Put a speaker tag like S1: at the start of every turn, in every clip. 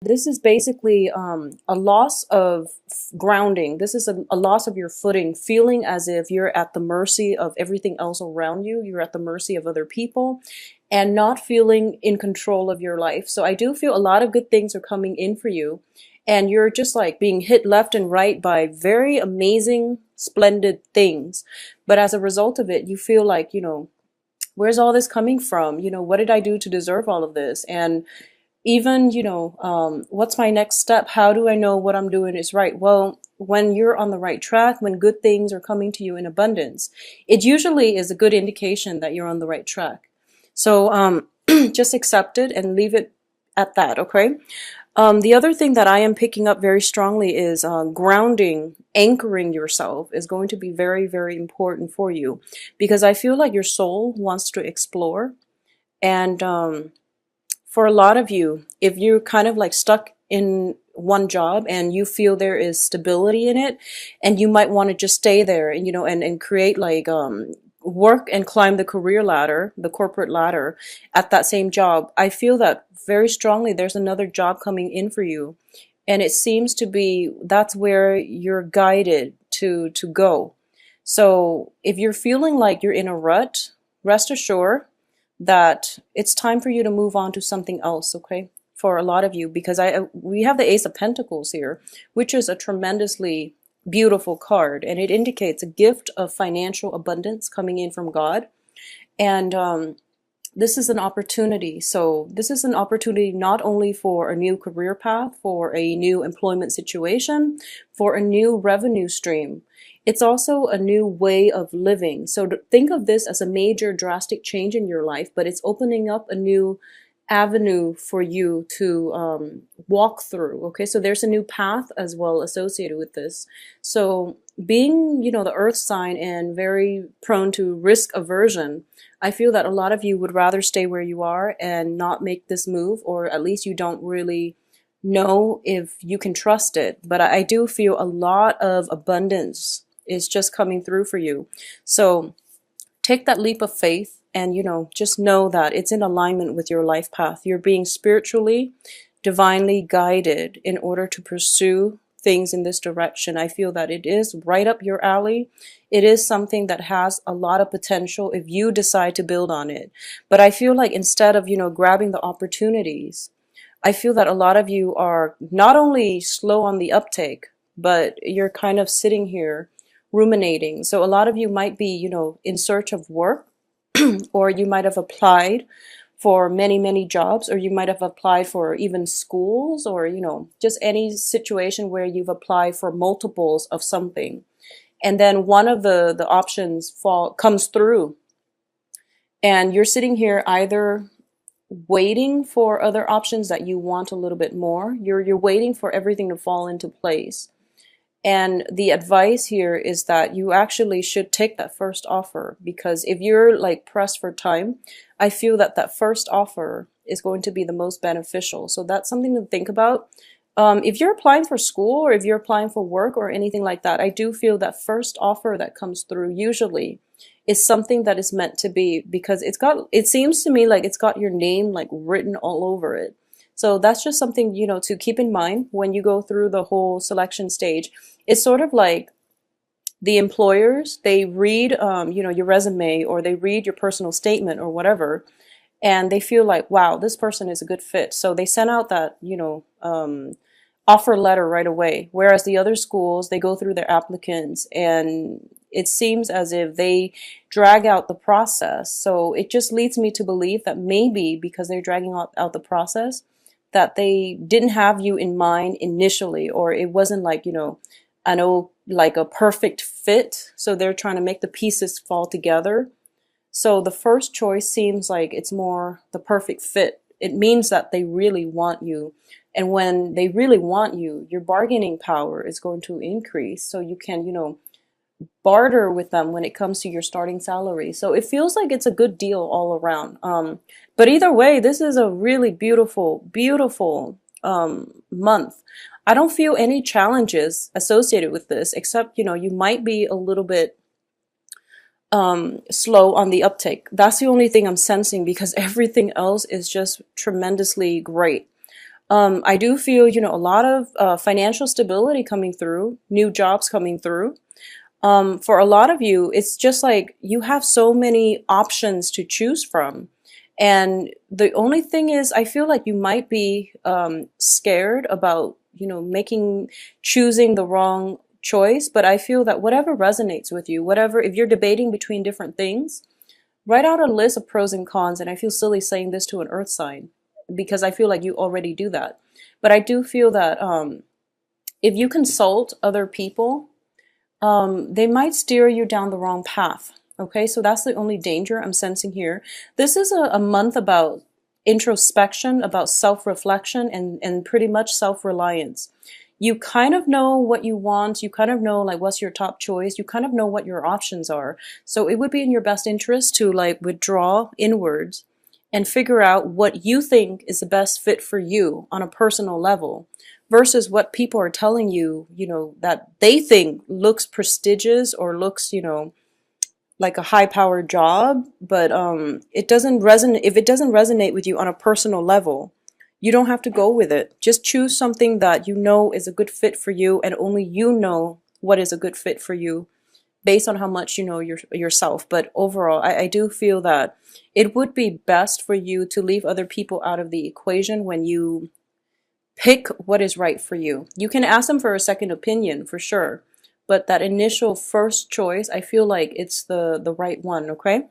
S1: This is basically a loss of grounding. This is a loss of your footing, feeling as if you're at the mercy of everything else around you. You're at the mercy of other people and not feeling in control of your life. So I do feel a lot of good things are coming in for you. And you're just like being hit left and right by very amazing, splendid things. But as a result of it, you feel like, where's all this coming from? What did I do to deserve all of this? And even, what's my next step? How do I know what I'm doing is right? Well, when you're on the right track, when good things are coming to you in abundance, it usually is a good indication that you're on the right track. So just accept it and leave it at that, okay? The other thing that I am picking up very strongly is grounding, anchoring yourself is going to be very, very important for you because I feel like your soul wants to explore. And for a lot of you, if you're kind of like stuck in one job and you feel there is stability in it, and you might want to just stay there and, and create like, work and climb the career ladder, the corporate ladder at that same job. I feel that very strongly there's another job coming in for you. And it seems to be that's where you're guided to go. So if you're feeling like you're in a rut, rest assured that it's time for you to move on to something else, okay? For a lot of you, because we have the Ace of Pentacles here, which is a tremendously beautiful card, and it indicates a gift of financial abundance coming in from God. And this is an opportunity. So this is an opportunity not only for a new career path, for a new employment situation, for a new revenue stream. It's also a new way of living. So think of this as a major drastic change in your life, but it's opening up a new avenue for you to walk through. Okay, so there's a new path as well associated with this. So being, the earth sign and very prone to risk aversion, I feel that a lot of you would rather stay where you are and not make this move, or at least you don't really know if you can trust it. But I do feel a lot of abundance is just coming through for you. So take that leap of faith and, just know that it's in alignment with your life path. You're being spiritually, divinely guided in order to pursue things in this direction. I feel that it is right up your alley. It is something that has a lot of potential if you decide to build on it. But I feel like instead of, grabbing the opportunities, I feel that a lot of you are not only slow on the uptake, but you're kind of sitting here ruminating. So a lot of you might be, in search of work, or you might have applied for many, many jobs, or you might have applied for even schools, or, just any situation where you've applied for multiples of something. And then one of the options comes through, and you're sitting here either waiting for other options that you want a little bit more. You're waiting for everything to fall into place. And the advice here is that you actually should take that first offer, because if you're like pressed for time, I feel that that first offer is going to be the most beneficial. So that's something to think about. If you're applying for school, or if you're applying for work or anything like that, I do feel that first offer that comes through usually is something that is meant to be, because it seems to me like it's got your name like written all over it. So that's just something, to keep in mind when you go through the whole selection stage. It's sort of like the employers, they read, your resume, or they read your personal statement or whatever, and they feel like, wow, this person is a good fit. So they send out that, offer letter right away. Whereas the other schools, they go through their applicants, and it seems as if they drag out the process. So it just leads me to believe that maybe because they're dragging out the process, that they didn't have you in mind initially, or it wasn't like, like a perfect fit. So they're trying to make the pieces fall together. So the first choice seems like it's more the perfect fit. It means that they really want you. And when they really want you, your bargaining power is going to increase. So you can, barter with them when it comes to your starting salary. So it feels like it's a good deal all around. But either way, this is a really beautiful, beautiful month. I don't feel any challenges associated with this, except, you might be a little bit slow on the uptake. That's the only thing I'm sensing, because everything else is just tremendously great. I do feel, a lot of financial stability coming through, new jobs coming through. For a lot of you, it's just like you have so many options to choose from. And the only thing is, I feel like you might be scared about, choosing the wrong choice. But I feel that whatever resonates with you, whatever, if you're debating between different things, write out a list of pros and cons. And I feel silly saying this to an earth sign because I feel like you already do that. But I do feel that if you consult other people, they might steer you down the wrong path. Okay, so that's the only danger I'm sensing here. This is a month about introspection, about self-reflection, and pretty much self-reliance. You kind of know what you want. You kind of know like what's your top choice. You kind of know what your options are. So it would be in your best interest to like withdraw inwards and figure out what you think is the best fit for you on a personal level versus what people are telling you, that they think looks prestigious or looks, like a high-powered job, but it doesn't resonate. If it doesn't resonate with you on a personal level, you don't have to go with it. Just choose something that you know is a good fit for you, and only you know what is a good fit for you based on how much you know yourself. But overall, I do feel that it would be best for you to leave other people out of the equation when you pick what is right for you. You can ask them for a second opinion for sure, but that initial first choice, I feel like it's the right one, okay?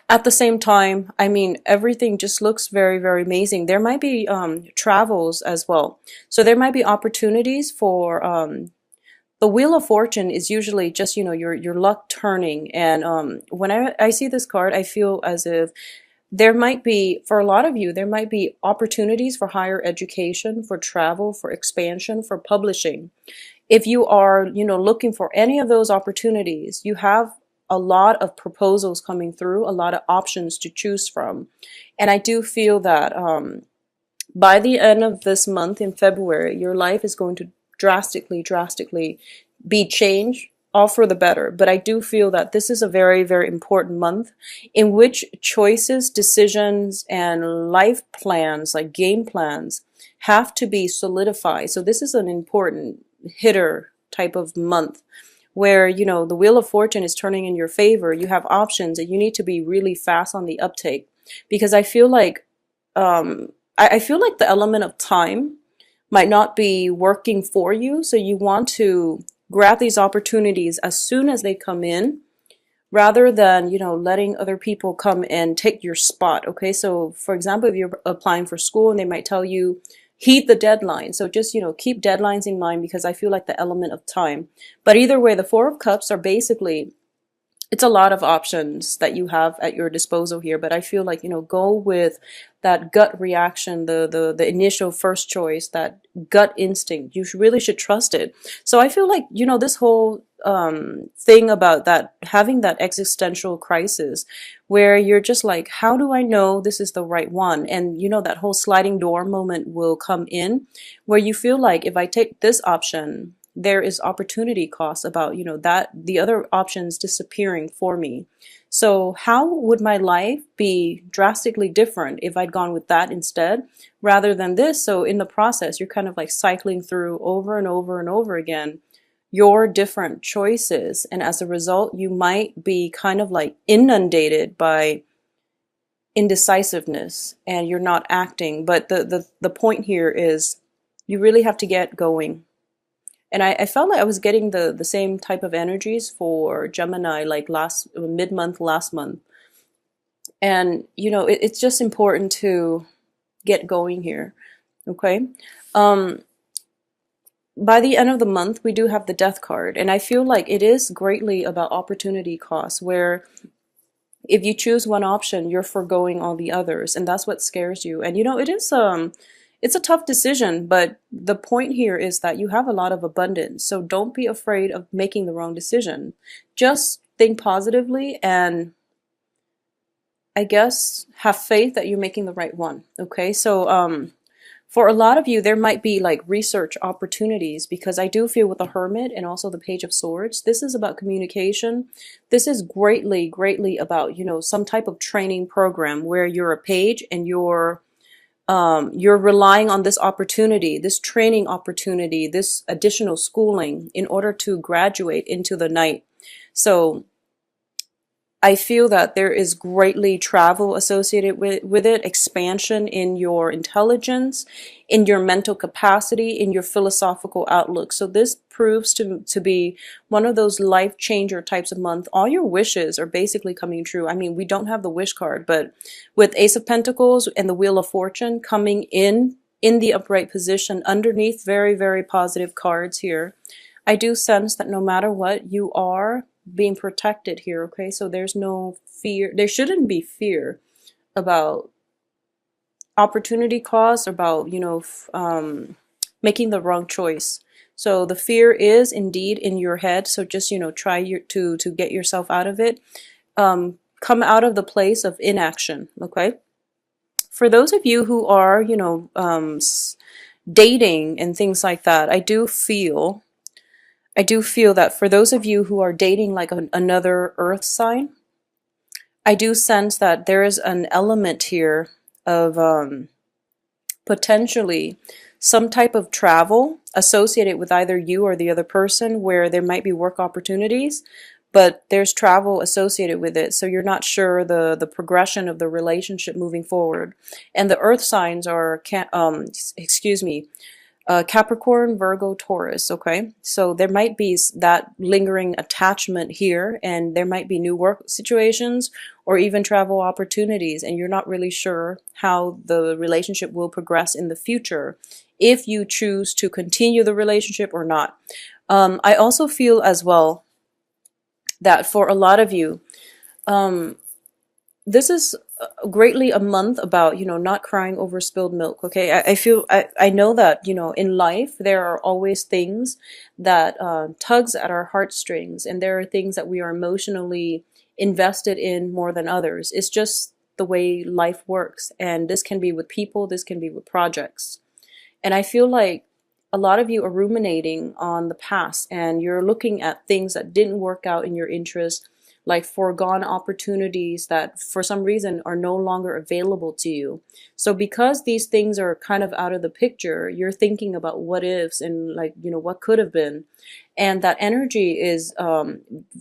S1: At the same time, I mean, everything just looks very, very amazing. There might be travels as well. So there might be opportunities for the Wheel of Fortune is usually just, your luck turning. And when I see this card, I feel as if there might be, for a lot of you, there might be opportunities for higher education, for travel, for expansion, for publishing. If you are, looking for any of those opportunities, you have a lot of proposals coming through, a lot of options to choose from. And I do feel that by the end of this month in February, your life is going to drastically, drastically be changed, all for the better. But I do feel that this is a very, very important month in which choices, decisions, and life plans, like game plans, have to be solidified. So this is an important hitter type of month where, the Wheel of Fortune is turning in your favor. You have options and you need to be really fast on the uptake, because I feel like, I feel like the element of time might not be working for you. So you want to grab these opportunities as soon as they come in, rather than, letting other people come and take your spot. Okay. So for example, if you're applying for school and they might tell you, heed the deadline. So just, keep deadlines in mind, because I feel like the element of time. But either way, the Four of Cups are basically, it's a lot of options that you have at your disposal here. But I feel like, go with that gut reaction, the initial first choice, that gut instinct. You really should trust it. So I feel like, this whole thing about that, having that existential crisis where you're just like, how do I know this is the right one? And, that whole sliding door moment will come in where you feel like, if I take this option, there is opportunity cost about, that the other options disappearing for me. So how would my life be drastically different if I'd gone with that instead rather than this? So in the process, you're kind of like cycling through over and over and over again your different choices. And as a result, you might be kind of like inundated by indecisiveness and you're not acting. But the point here is you really have to get going. And I felt like I was getting the same type of energies for Gemini, like mid-month last month. And, it's just important to get going here. Okay. By the end of the month, we do have the Death card. And I feel like it is greatly about opportunity cost, where if you choose one option, you're foregoing all the others. And that's what scares you. And, it is, it's a tough decision, but the point here is that you have a lot of abundance. So don't be afraid of making the wrong decision. Just think positively and, I guess, have faith that you're making the right one. Okay. So, for a lot of you, there might be like research opportunities, because I do feel with the Hermit and also the Page of Swords, this is about communication. This is greatly, greatly about, some type of training program where you're a page and you're You're relying on this opportunity, this training opportunity, this additional schooling in order to graduate into the night. So I feel that there is greatly travel associated with it, expansion in your intelligence, in your mental capacity, in your philosophical outlook. So this proves to be one of those life changer types of month. All your wishes are basically coming true. I mean, we don't have the wish card, but with Ace of Pentacles and the Wheel of Fortune coming in the upright position underneath, very, very positive cards here. I do sense that no matter what, you are being protected here, okay? So there's no fear. There shouldn't be fear about opportunity cost, about, making the wrong choice. So the fear is indeed in your head. So just, try to get yourself out of it. Come out of the place of inaction, okay? For those of you who are, dating and things like that, I do feel that for those of you who are dating like another earth sign, I do sense that there is an element here of potentially some type of travel associated with either you or the other person, where there might be work opportunities, but there's travel associated with it. So you're not sure the progression of the relationship moving forward. And the earth signs are, Capricorn, Virgo, Taurus, okay? So there might be that lingering attachment here, and there might be new work situations or even travel opportunities, and you're not really sure how the relationship will progress in the future, if you choose to continue the relationship or not. I also feel as well that for a lot of you, this is greatly a month about, not crying over spilled milk, okay? I know that, in life, there are always things that tugs at our heartstrings, and there are things that we are emotionally invested in more than others. It's just the way life works, and this can be with people, this can be with projects. And I feel like a lot of you are ruminating on the past, and you're looking at things that didn't work out in your interest, like foregone opportunities that for some reason are no longer available to you. So because these things are kind of out of the picture, you're thinking about what ifs and, like, what could have been. And that energy is,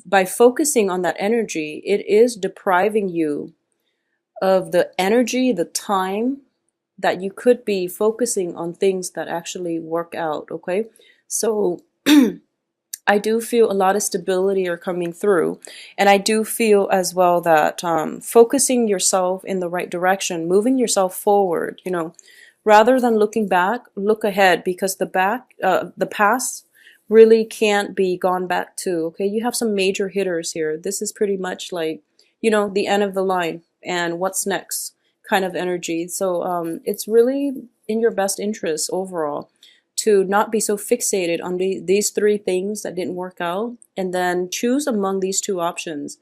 S1: by focusing on that energy, it is depriving you of the energy, the time that you could be focusing on things that actually work out, okay? So I do feel a lot of stability are coming through. And I do feel as well that focusing yourself in the right direction, moving yourself forward, rather than looking back, look ahead, because the past really can't be gone back to, okay? You have some major hitters here. This is pretty much like, the end of the line and what's next kind of energy. So it's really in your best interest overall to not be so fixated on these three things that didn't work out, and then choose among these two options.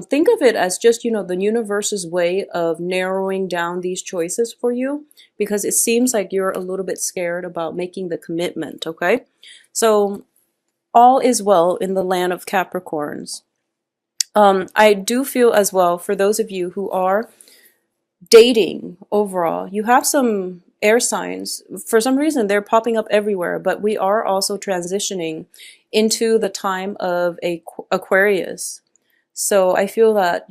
S1: Think of it as just, the universe's way of narrowing down these choices for you, because it seems like you're a little bit scared about making the commitment, okay? So all is well in the land of Capricorns. I do feel as well, for those of you who are dating overall, you have some air signs. For some reason, they're popping up everywhere, but we are also transitioning into the time of Aquarius. So I feel that,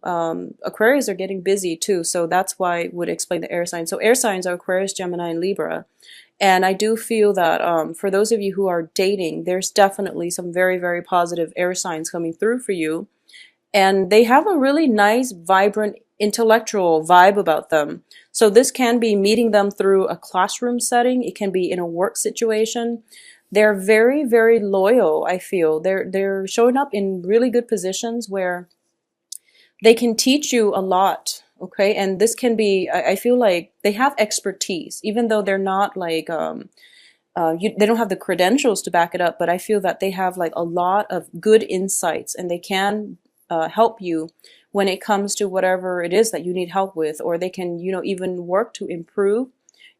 S1: Aquarius are getting busy too. So that's why I would explain the air signs. So air signs are Aquarius, Gemini, and Libra. And I do feel that for those of you who are dating, there's definitely some very, very positive air signs coming through for you. And they have a really nice, vibrant, intellectual vibe about them. So this can be meeting them through a classroom setting. It can be in a work situation. They're very, very loyal, I feel. They're showing up in really good positions where they can teach you a lot, okay? And this can be, I feel like they have expertise, even though they're not like, they don't have the credentials to back it up, but I feel that they have like a lot of good insights, and they can help you when it comes to whatever it is that you need help with, or they can, even work to improve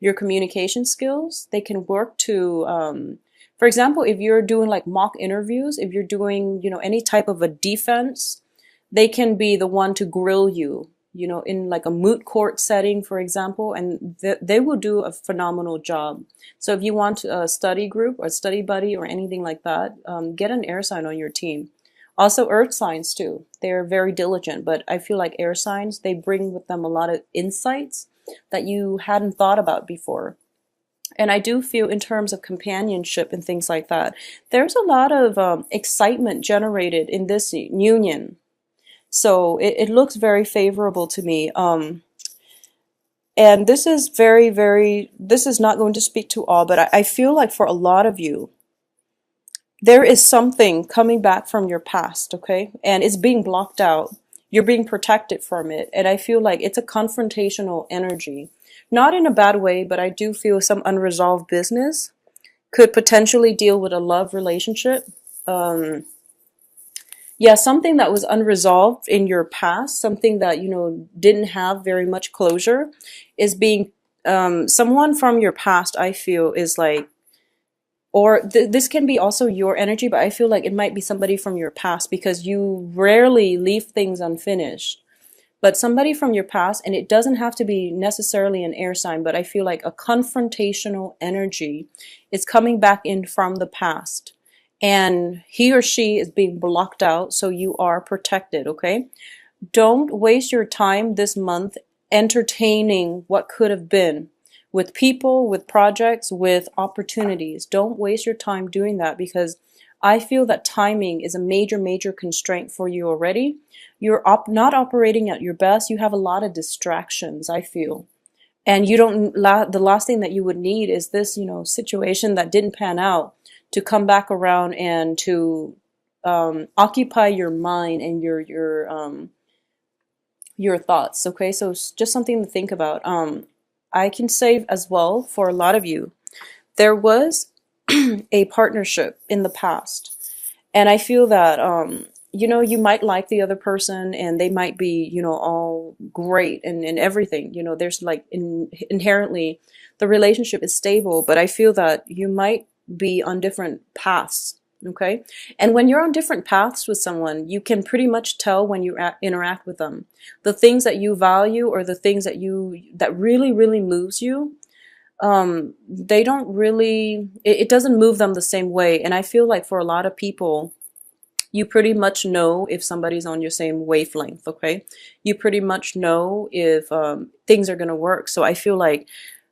S1: your communication skills. They can work to, for example, if you're doing like mock interviews, if you're doing, any type of a defense, they can be the one to grill you, you know, in like a moot court setting, for example, and they will do a phenomenal job. So if you want a study group or study buddy or anything like that, get an air sign on your team. Also, earth signs too. They're very diligent, but I feel like air signs, they bring with them a lot of insights that you hadn't thought about before. And I do feel in terms of companionship and things like that, there's a lot of excitement generated in this union. So it looks very favorable to me. And this is this is not going to speak to all, but I feel like for a lot of you, there is something coming back from your past, okay? And it's being blocked out. You're being protected from it. And I feel like it's a confrontational energy. Not in a bad way, but I do feel some unresolved business could potentially deal with a love relationship. Yeah, something that was unresolved in your past, something that, you know, didn't have very much closure is being, someone from your past, I feel, is like, or this can be also your energy, but I feel like it might be somebody from your past because you rarely leave things unfinished. But somebody from your past, and it doesn't have to be necessarily an air sign, but I feel like a confrontational energy is coming back in from the past. And he or she is being blocked out, so you are protected, okay? Don't waste your time this month entertaining what could have been with people, with projects, with opportunities. Don't waste your time doing that because I feel that timing is a major, major constraint for you already. You're not operating at your best. You have a lot of distractions, I feel. And you don't, the last thing that you would need is this, you know, situation that didn't pan out to come back around and to occupy your mind and your thoughts. Okay, so it's just something to think about. I can say as well for a lot of you, there was a partnership in the past. And I feel that, you know, you might like the other person and they might be, you know, all great and everything. You know, there's like inherently the relationship is stable, but I feel that you might be on different paths. Okay. And when you're on different paths with someone, you can pretty much tell when you interact with them. The things that you value or the things that really, really moves you, they don't really, it doesn't move them the same way. And I feel like for a lot of people, you pretty much know if somebody's on your same wavelength, okay? You pretty much know if things are going to work. So I feel like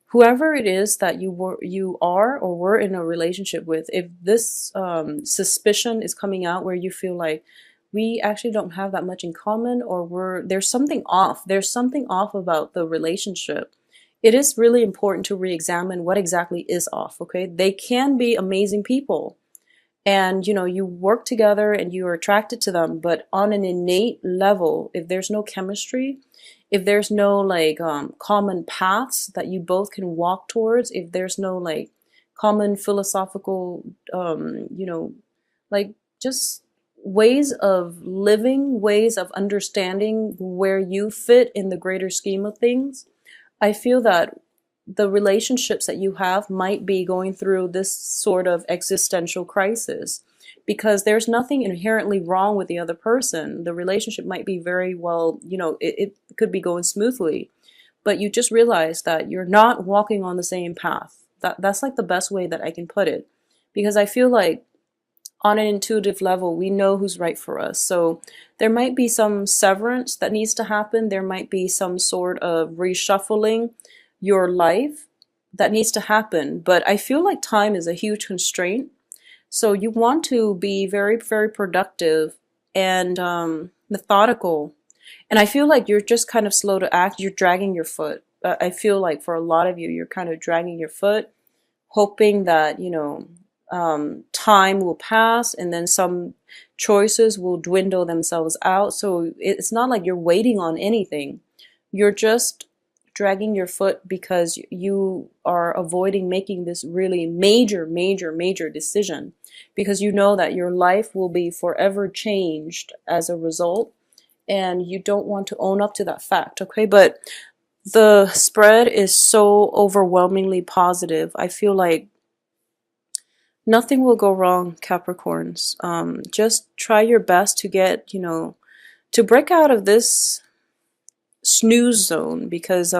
S1: whoever it is that you are or were in a relationship with, if this suspicion is coming out where you feel like we actually don't have that much in common, or there's something off. There's something off about the relationship. It is really important to re-examine what exactly is off, okay? They can be amazing people. And, you know, you work together and you are attracted to them, but on an innate level, if there's no chemistry, if there's no like common paths that you both can walk towards, if there's no like common philosophical, you know, like just ways of living, ways of understanding where you fit in the greater scheme of things, I feel that the relationships that you have might be going through this sort of existential crisis because there's nothing inherently wrong with the other person. The relationship might be very well, you know, it could be going smoothly, but you just realize that you're not walking on the same path. That's like the best way that I can put it, because I feel like on an intuitive level, we know who's right for us. So there might be some severance that needs to happen. There might be some sort of reshuffling your life that needs to happen. But I feel like time is a huge constraint. So you want to be very, very productive and methodical. And I feel like you're just kind of slow to act. You're dragging your foot. I feel like for a lot of you, you're kind of dragging your foot, hoping that, you know, time will pass and then some choices will dwindle themselves out. So it's not like you're waiting on anything. You're just dragging your foot because you are avoiding making this really major, major, major decision, because you know that your life will be forever changed as a result, and you don't want to own up to that fact, okay? But the spread is so overwhelmingly positive. I feel like nothing will go wrong, Capricorns. Just try your best to get, you know, to break out of this snooze zone, because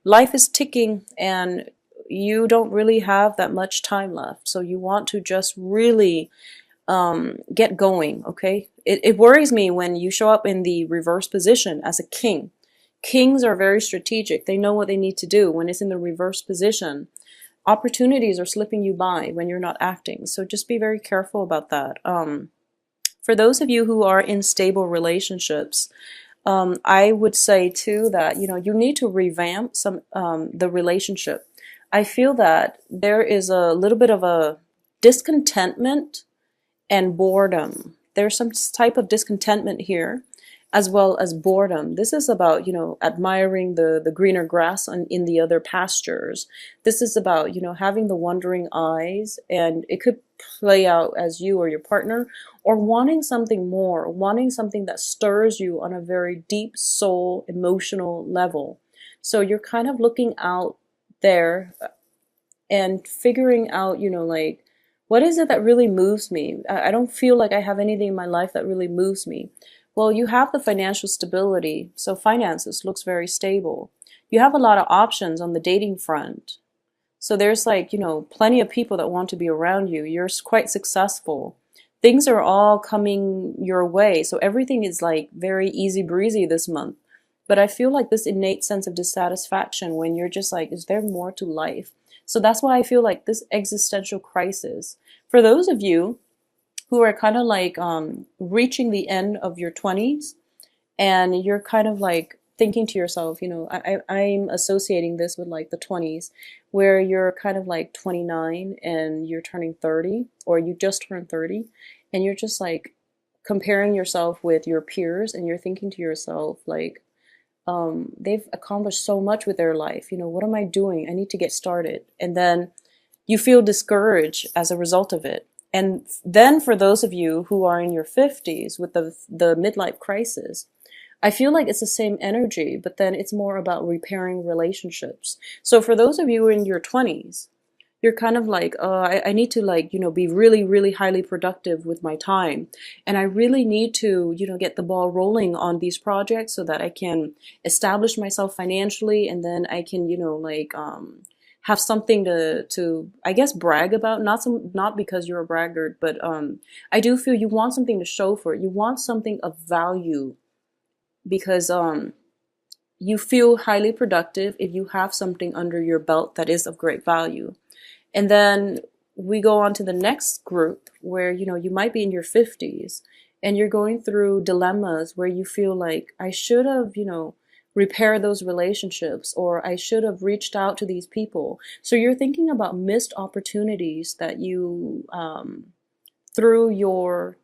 S1: life is ticking and you don't really have that much time left. So you want to just really get going, okay? It worries me when you show up in the reverse position as a king. Kings are very strategic. They know what they need to do. When it's in the reverse position, opportunities are slipping you by when you're not acting. So just be very careful about that. For those of you who are in stable relationships, I would say too that you need to revamp some the relationship. I feel that there is a little bit of a discontentment and boredom. There's some type of discontentment here, as well as boredom. This is about, admiring the greener grass in the other pastures. This is about, having the wandering eyes, and it could play out as you or your partner, or wanting something more, wanting something that stirs you on a very deep soul, emotional level. So you're kind of looking out there and figuring out, like, what is it that really moves me? I don't feel like I have anything in my life that really moves me. Well, you have the financial stability, so finances looks very stable. You have a lot of options on the dating front. So there's like, plenty of people that want to be around you. You're quite successful. Things are all coming your way. So everything is like very easy breezy this month. But I feel like this innate sense of dissatisfaction when you're just like, is there more to life? So that's why I feel like this existential crisis. For those of you who are kind of like reaching the end of your 20s, and you're kind of like thinking to yourself, I'm associating this with like the 20s, where you're kind of like 29 and you're turning 30, or you just turned 30, and you're just like comparing yourself with your peers, and you're thinking to yourself like, they've accomplished so much with their life. What am I doing? I need to get started. And then you feel discouraged as a result of it. And then for those of you who are in your 50s with the midlife crisis, I feel like it's the same energy, but then it's more about repairing relationships. So for those of you in your 20s, you're kind of like, I need to like, be really, really highly productive with my time. And I really need to, get the ball rolling on these projects so that I can establish myself financially, and then I can, have something to I guess brag about. Not because you're a braggart, but I do feel you want something to show for it. You want something of value, because you feel highly productive if you have something under your belt that is of great value. And then we go on to the next group where, you might be in your 50s and you're going through dilemmas where you feel like, I should have, repaired those relationships, or I should have reached out to these people. So you're thinking about missed opportunities that you, through your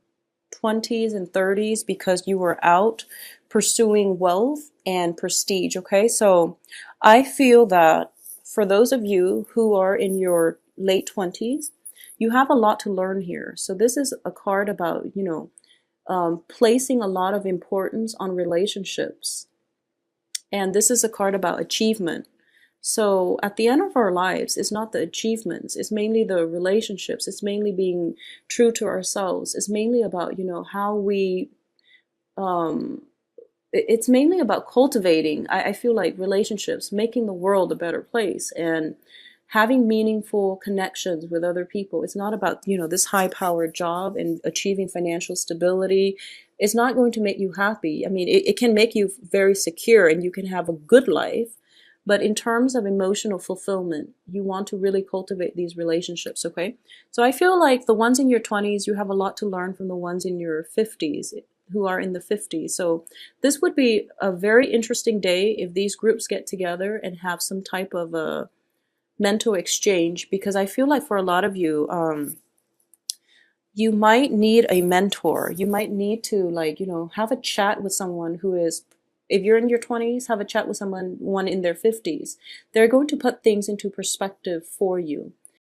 S1: 20s and 30s, because you were out pursuing wealth and prestige. Okay. So I feel that for those of you who are in your late 20s, you have a lot to learn here. So this is a card about, placing a lot of importance on relationships. And this is a card about achievement. So at the end of our lives, it's not the achievements, it's mainly the relationships, it's mainly being true to ourselves, it's mainly about, how we, it's mainly about cultivating, I feel like, relationships, making the world a better place, and having meaningful connections with other people. It's not about, this high-powered job and achieving financial stability. It's not going to make you happy. I mean, it can make you very secure and you can have a good life. But in terms of emotional fulfillment, you want to really cultivate these relationships, okay? So I feel like the ones in your 20s, you have a lot to learn from the ones in your 50s, who are in the 50s. So this would be a very interesting day if these groups get together and have some type of a mental exchange, because I feel like for a lot of you, you might need a mentor. You might need to have a chat with someone who is, if you're in your 20s, have a chat with someone in their 50s. They're going to put things into perspective for you.